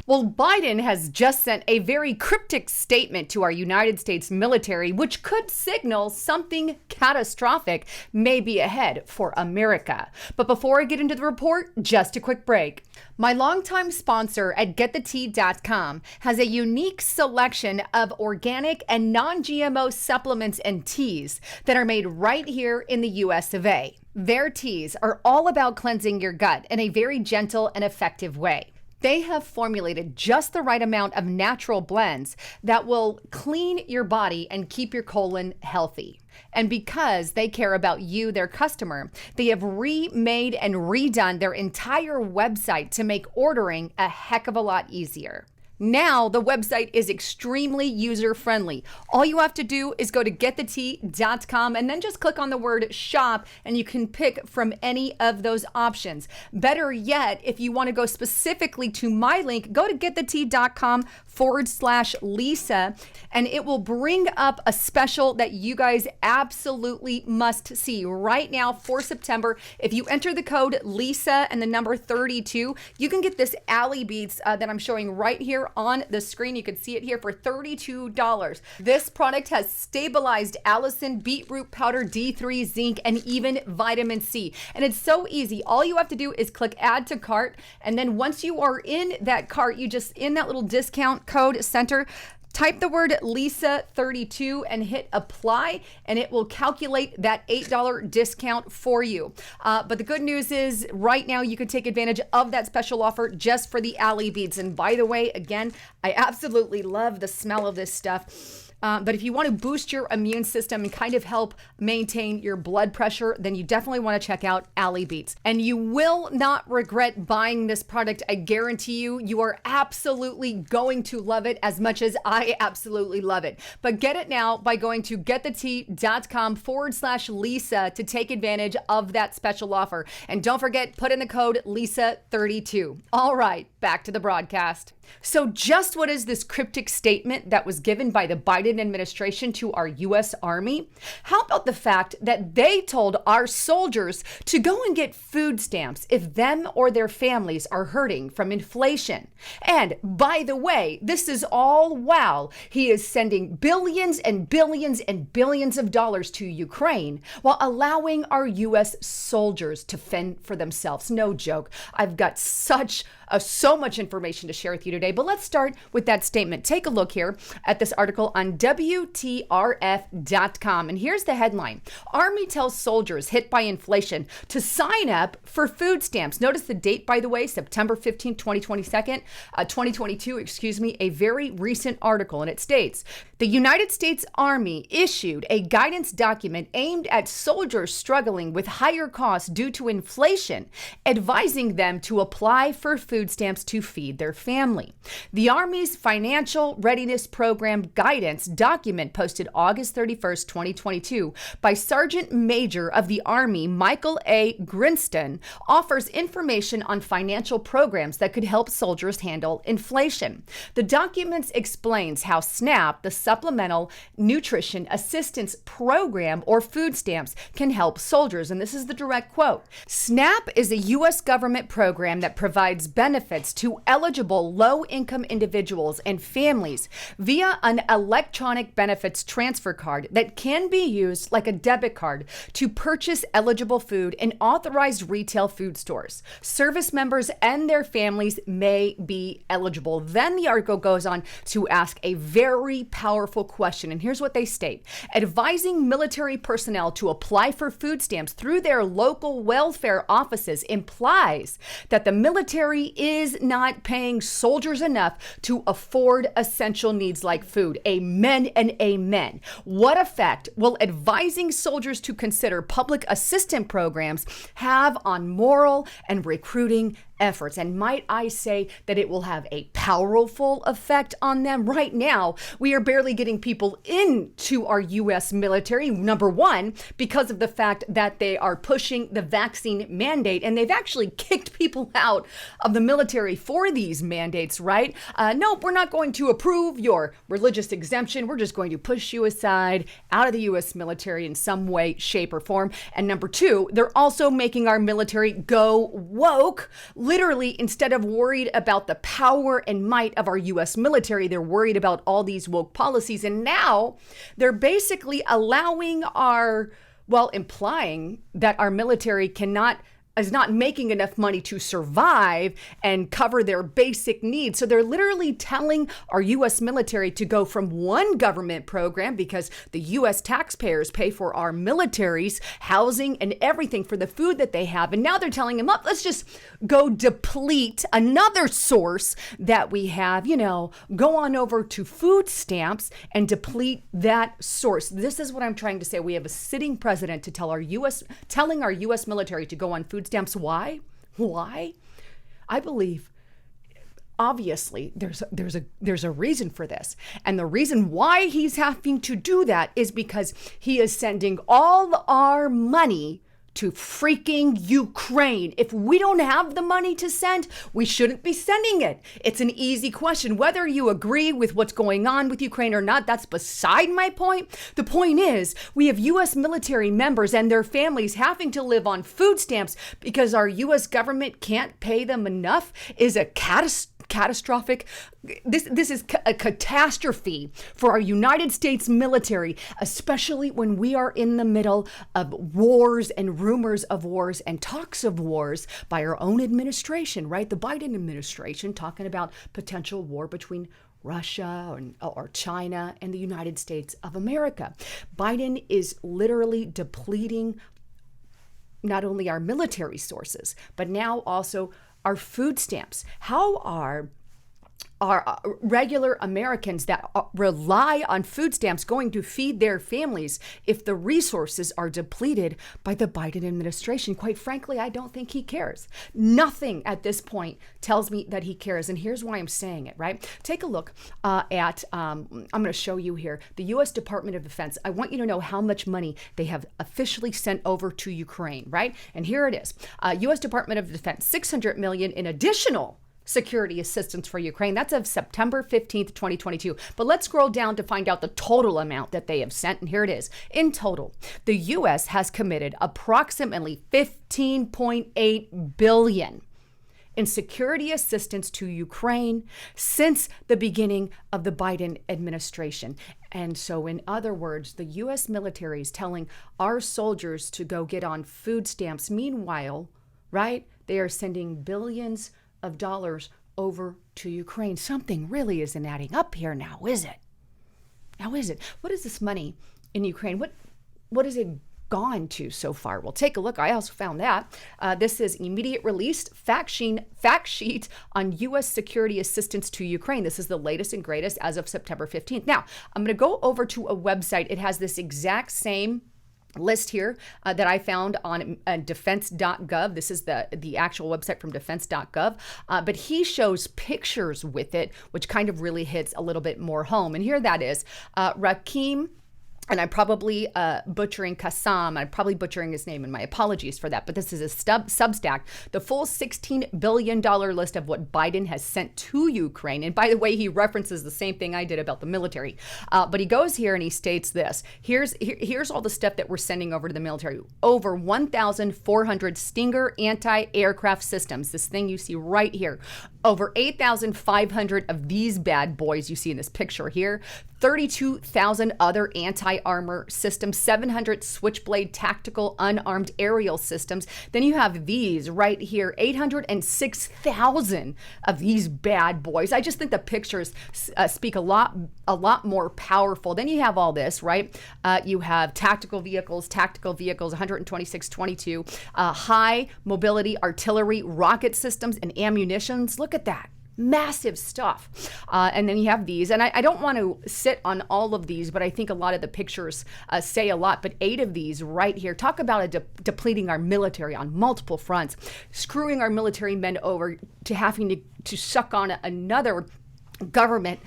Well, Biden has just sent a very cryptic statement to our United States military, which could signal something catastrophic may be ahead for America. But before I get into the report, just a quick break. My longtime sponsor at GetTheTea.com has a unique selection of organic and non-GMO supplements and teas that are made right here in the US of A. Their teas are all about cleansing your gut in a very gentle and effective way. They have formulated just the right amount of natural blends that will clean your body and keep your colon healthy. And because they care about you, their customer, they have remade and redone their entire website to make ordering a heck of a lot easier. Now, the website is extremely user-friendly. All you have to do is go to getthetea.com and then just click on the word shop and you can pick from any of those options. Better yet, if you want to go specifically to my link, go to getthetea.com/Lisa and it will bring up a special that you guys absolutely must see right now for September. If you enter the code Lisa and the number 32, you can get this Alley Beats that I'm showing right here on the screen. You can see it here for $32. This product has stabilized allicin, beetroot powder, D3, zinc, and even vitamin C. And it's so easy. All you have to do is click add to cart. And then once you are in that cart, you just, in that little discount code center, type the word Lisa32 and hit apply, and it will calculate that $8 discount for you. But the good news is right now you can take advantage of that special offer just for the Alley Beads. And by the way, again, I absolutely love the smell of this stuff. But if you want to boost your immune system and kind of help maintain your blood pressure, then you definitely want to check out Alley Beats. And you will not regret buying this product. I guarantee you, you are absolutely going to love it as much as I absolutely love it. But get it now by going to getthetea.com/Lisa to take advantage of that special offer. And don't forget, put in the code Lisa32. All right, back to the broadcast. So just what is this cryptic statement that was given by the Biden administration to our U.S. Army? How about the fact that they told our soldiers to go and get food stamps if them or their families are hurting from inflation? And by the way, this is all while he is sending billions and billions and billions of dollars to Ukraine while allowing our U.S. soldiers to fend for themselves. No joke. I've got so much information to share with you today, but let's start with that statement. Take a look here at this article on WTRF.com. And here's the headline. Army tells soldiers hit by inflation to sign up for food stamps. Notice the date, by the way, September 15, 2022, a very recent article. And it states, the United States Army issued a guidance document aimed at soldiers struggling with higher costs due to inflation, advising them to apply for food stamps to feed their family. The Army's Financial Readiness Program guidance document posted August 31st, 2022 by Sergeant Major of the Army Michael A. Grinston offers information on financial programs that could help soldiers handle inflation. The document explains how SNAP, the Supplemental Nutrition Assistance Program, or food stamps, can help soldiers. And this is the direct quote. SNAP is a U.S. government program that provides benefits to eligible low-income individuals and families via an electronic benefits transfer card that can be used like a debit card to purchase eligible food in authorized retail food stores. Service members and their families may be eligible. Then the article goes on to ask a very powerful question, and here's what they state. Advising military personnel to apply for food stamps through their local welfare offices implies that the military is not paying soldiers enough to afford essential needs like food. Amen and amen. What effect will advising soldiers to consider public assistance programs have on moral and recruiting efforts? And might I say that it will have a powerful effect on them. Right now, we are barely getting people into our U.S. military, number one, because of the fact that they are pushing the vaccine mandate, and they've actually kicked people out of the military for these mandates, right? No, we're not going to approve your religious exemption. We're just going to push you aside out of the U.S. military in some way, shape, or form. And number two, they're also making our military go woke, literally, instead of worried about the power and might of our U.S. military, they're worried about all these woke policies. And now they're basically implying that our military is not making enough money to survive and cover their basic needs. So they're literally telling our U.S. military to go from one government program, because the U.S. taxpayers pay for our military's housing and everything for the food that they have. And now they're telling them, let's just go deplete another source that we have, go on over to food stamps and deplete that source. This is what I'm trying to say. We have a sitting president to telling our U.S. military to go on food stamps. Why? I believe obviously there's a reason for this. And the reason why he's having to do that is because he is sending all our money to freaking Ukraine. If we don't have the money to send, we shouldn't be sending it. It's an easy question. Whether you agree with what's going on with Ukraine or not, that's beside my point. The point is, we have U.S. military members and their families having to live on food stamps because our U.S. government can't pay them enough is a catastrophic. This is a catastrophe for our United States military, especially when we are in the middle of wars and rumors of wars and talks of wars by our own administration, right? The Biden administration talking about potential war between Russia or China and the United States of America. Biden is literally depleting not only our military sources, but now also our food stamps. How are our regular Americans that rely on food stamps going to feed their families if the resources are depleted by the Biden administration? Quite frankly, I don't think he cares. Nothing at this point tells me that he cares. And here's why I'm saying it, right? Take a look at, I'm going to show you here, the U.S. Department of Defense. I want you to know how much money they have officially sent over to Ukraine, right? And here it is. U.S. Department of Defense, $600 million in additional security assistance for Ukraine. That's of September 15th, 2022. But let's scroll down to find out the total amount that they have sent. And here it is. In total, the U.S. has committed approximately $15.8 billion in security assistance to Ukraine since the beginning of the Biden administration. And so, in other words, the U.S. military is telling our soldiers to go get on food stamps. Meanwhile, right, they are sending billions of dollars over to Ukraine. Something really isn't adding up here now, is it? What is this money in Ukraine? What has it gone to so far? Well, take a look. I also found that. This is immediate released fact sheet on U.S. security assistance to Ukraine. This is the latest and greatest as of September 15th. Now, I'm going to go over to a website. It has this exact same list here that I found on defense.gov. This is the actual website from defense.gov, but he shows pictures with it, which kind of really hits a little bit more home. And here that is, Rakim, and I'm probably butchering Kassam. I'm probably butchering his name, and my apologies for that. But this is a Substack, the full $16 billion list of what Biden has sent to Ukraine. And by the way, he references the same thing I did about the military. But he goes here and he states this. Here's all the stuff that we're sending over to the military. Over 1,400 Stinger anti-aircraft systems. This thing you see right here. Over 8,500 of these bad boys you see in this picture here. 32,000 other anti-armor systems, 700 Switchblade tactical unarmed aerial systems. Then you have these right here, 806,000 of these bad boys. I just think the pictures speak a lot more powerful. Then you have all this, right? You have tactical vehicles, 126, 22, high mobility artillery, rocket systems, and ammunitions. Look at that. Massive stuff. And then you have these, and I don't want to sit on all of these, but I think a lot of the pictures say a lot, but 8 of these right here, talk about depleting our military on multiple fronts, screwing our military men over to having to suck on another government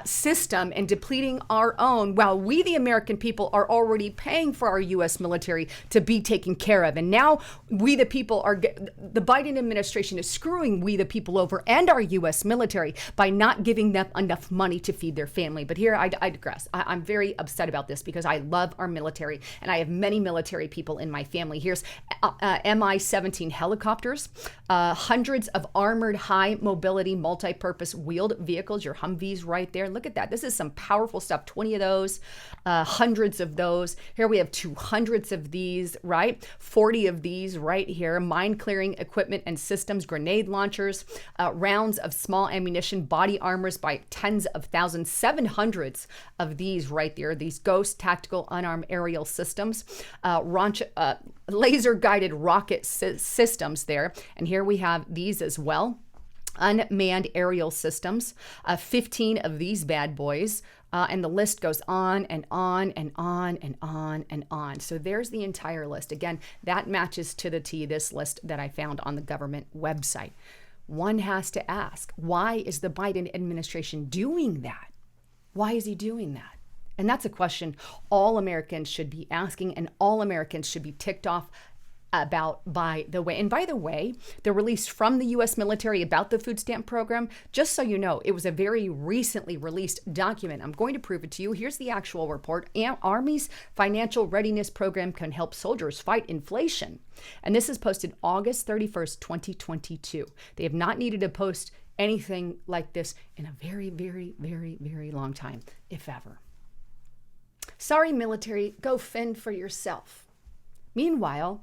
system and depleting our own, while we, the American people, are already paying for our U.S. military to be taken care of. And now we, the people, the Biden administration is screwing we, the people, over and our U.S. military by not giving them enough money to feed their family. But here I digress. I'm very upset about this because I love our military and I have many military people in my family. Here's Mi-17 helicopters, hundreds of armored high mobility multi-purpose wheeled vehicles, your Humvees right there. Look at that. This is some powerful stuff. 20 of those, hundreds of those. Here we have 200s of these, right? 40 of these right here. Mine clearing equipment and systems, grenade launchers, rounds of small ammunition, body armors by tens of thousands, 700s of these right there. These Ghost tactical unarmed aerial systems, laser guided rocket systems there. And here we have these as well. Unmanned aerial systems, 15 of these bad boys, and the list goes on and on and on and on and on. So there's the entire list. Again, that matches to the T this list that I found on the government website. One has to ask, why is the Biden administration doing that? Why is he doing that? And that's a question all Americans should be asking, and all Americans should be ticked off about, by the way. And by the way, the release from the U.S. military about the food stamp program, just so you know, it was a very recently released document. I'm going to prove it to you. Here's the actual report. Army's financial readiness program can help soldiers fight inflation. And this is posted August 31st, 2022. They have not needed to post anything like this in a very, very, very, very long time, if ever. Sorry, military, go fend for yourself. Meanwhile,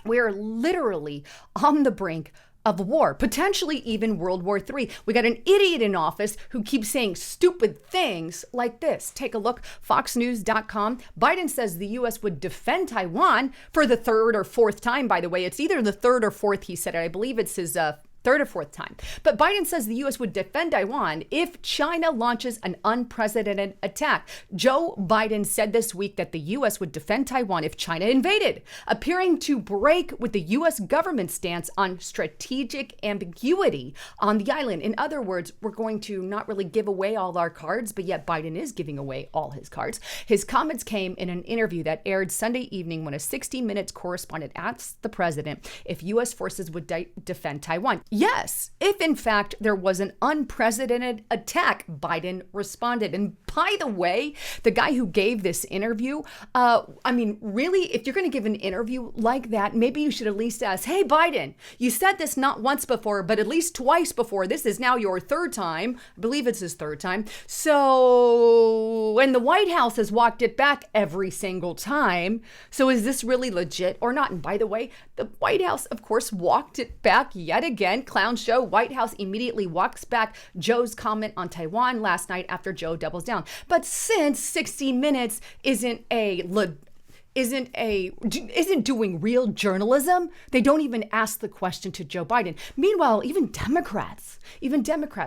we are literally on the brink of war, potentially even World War III. We got an idiot in office who keeps saying stupid things like this. Take a look, foxnews.com. Biden says the U.S. would defend Taiwan for the third or fourth time, by the way. It's either the third or fourth, he said it. I believe it's his third or fourth time. But Biden says the U.S. would defend Taiwan if China launches an unprecedented attack. Joe Biden said this week that the U.S. would defend Taiwan if China invaded, appearing to break with the U.S. government stance on strategic ambiguity on the island. In other words, we're going to not really give away all our cards, but yet Biden is giving away all his cards. His comments came in an interview that aired Sunday evening when a 60 Minutes correspondent asked the president if U.S. forces would defend Taiwan. Yes, if in fact there was an unprecedented attack, Biden responded. And by the way, the guy who gave this interview, really, if you're going to give an interview like that, maybe you should at least ask, hey, Biden, you said this not once before, but at least twice before. This is now your third time. I believe it's his third time. So, and the White House has walked it back every single time. So is this really legit or not? And by the way, the White House, of course, walked it back yet again. Clown show. White House immediately walks back Joe's comment on Taiwan last night after Joe doubles down. But since 60 Minutes isn't doing real journalism, they don't even ask the question to Joe Biden. Meanwhile, even Democrats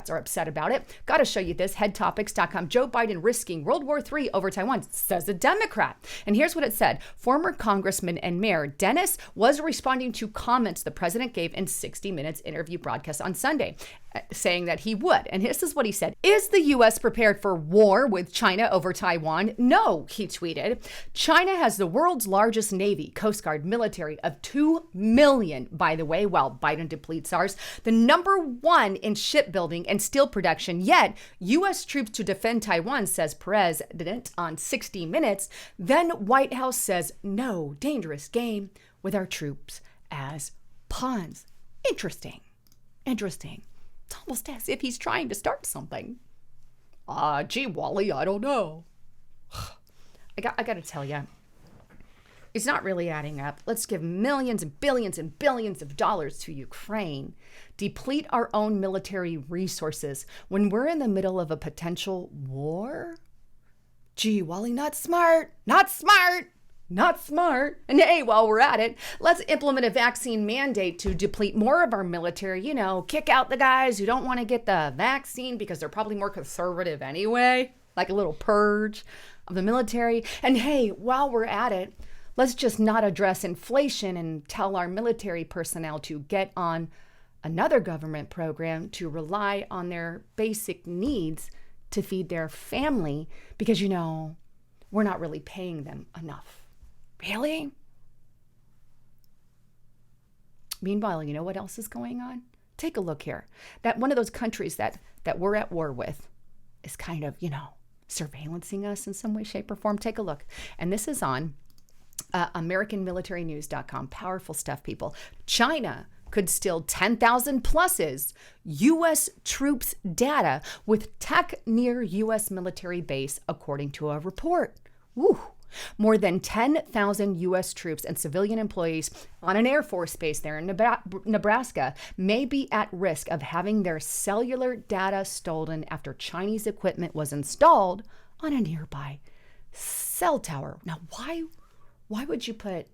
are upset about it. Got to show you this, headtopics.com. Joe Biden risking World War III over Taiwan, says a Democrat. And here's what it said. Former Congressman and Mayor Dennis was responding to comments the president gave in 60 Minutes interview broadcast on Sunday, saying that he would. And this is what he said. Is the U.S. prepared for war with China over Taiwan? No, he tweeted. China has the world's largest Navy, Coast Guard, military of 2 million, by the way, while Biden depletes ours. The number one in shipbuilding and steel production. Yet, U.S. troops to defend Taiwan, says President on 60 Minutes. Then White House says, no, dangerous game with our troops as pawns. Interesting. It's almost as if he's trying to start something. Gee, Wally, I don't know. I got to tell you, it's not really adding up. Let's give millions and billions of dollars to Ukraine, deplete our own military resources when we're in the middle of a potential war? Gee, Wally, not smart. And hey, while we're at it, let's implement a vaccine mandate to deplete more of our military. You know, kick out the guys who don't want to get the vaccine because they're probably more conservative anyway, like a little purge of the military. And hey, while we're at it, let's just not address inflation and tell our military personnel to get on another government program to rely on their basic needs to feed their family because, we're not really paying them enough. Really? Meanwhile, you know what else is going on? Take a look here. That one of those countries that we're at war with is kind of, surveillancing us in some way, shape, or form. Take a look. And this is on AmericanMilitaryNews.com. Powerful stuff, people. China could steal 10,000 pluses U.S. troops data with tech near U.S. military base, according to a report. Woo! More than 10,000 U.S. troops and civilian employees on an Air Force base there in Nebraska may be at risk of having their cellular data stolen after Chinese equipment was installed on a nearby cell tower. Now, why would you put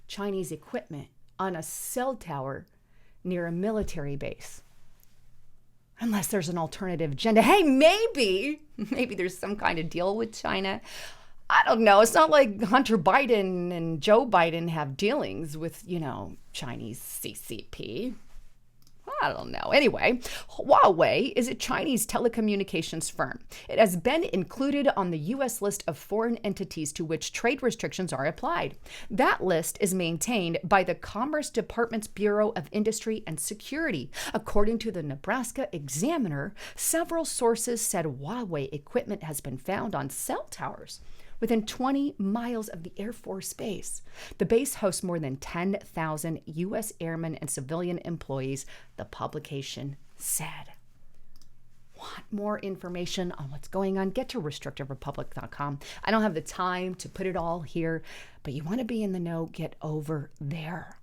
Chinese equipment on a cell tower near a military base? Unless there's an alternative agenda. Hey, maybe there's some kind of deal with China. I don't know. It's not like Hunter Biden and Joe Biden have dealings with, Chinese CCP. I don't know. Anyway, Huawei is a Chinese telecommunications firm. It has been included on the U.S. list of foreign entities to which trade restrictions are applied. That list is maintained by the Commerce Department's Bureau of Industry and Security. According to the Nebraska Examiner, several sources said Huawei equipment has been found on cell towers within 20 miles of the Air Force Base. The base hosts more than 10,000 U.S. airmen and civilian employees, the publication said. Want more information on what's going on? Get to restrictiverepublic.com. I don't have the time to put it all here, but you want to be in the know, get over there.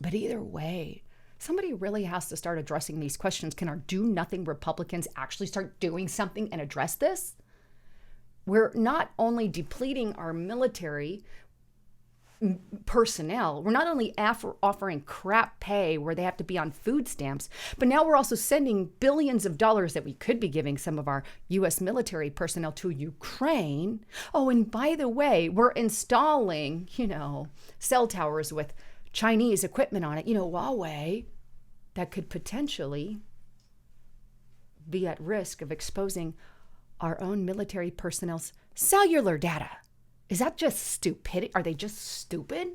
But either way, somebody really has to start addressing these questions. Can our do-nothing Republicans actually start doing something and address this? We're not only depleting our military personnel, we're not only offering crap pay where they have to be on food stamps, but now we're also sending billions of dollars that we could be giving some of our U.S. military personnel to Ukraine. Oh, and by the way, we're installing, cell towers with Chinese equipment on it, Huawei, that could potentially be at risk of exposing our own military personnel's cellular data. Is that just stupidity? Are they just stupid?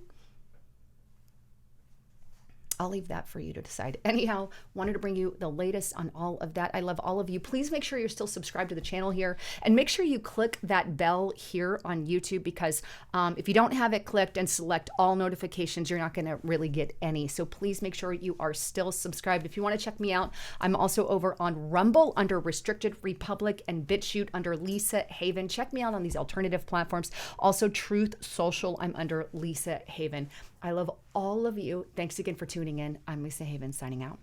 I'll leave that for you to decide. Anyhow, wanted to bring you the latest on all of that. I love all of you. Please make sure you're still subscribed to the channel here and make sure you click that bell here on YouTube because if you don't have it clicked and select all notifications, you're not going to really get any. So please make sure you are still subscribed. If you want to check me out, I'm also over on Rumble under Restricted Republic and BitChute under Lisa Haven. Check me out on these alternative platforms. Also Truth Social, I'm under Lisa Haven. I love all of you. Thanks again for tuning in. I'm Lisa Haven signing out.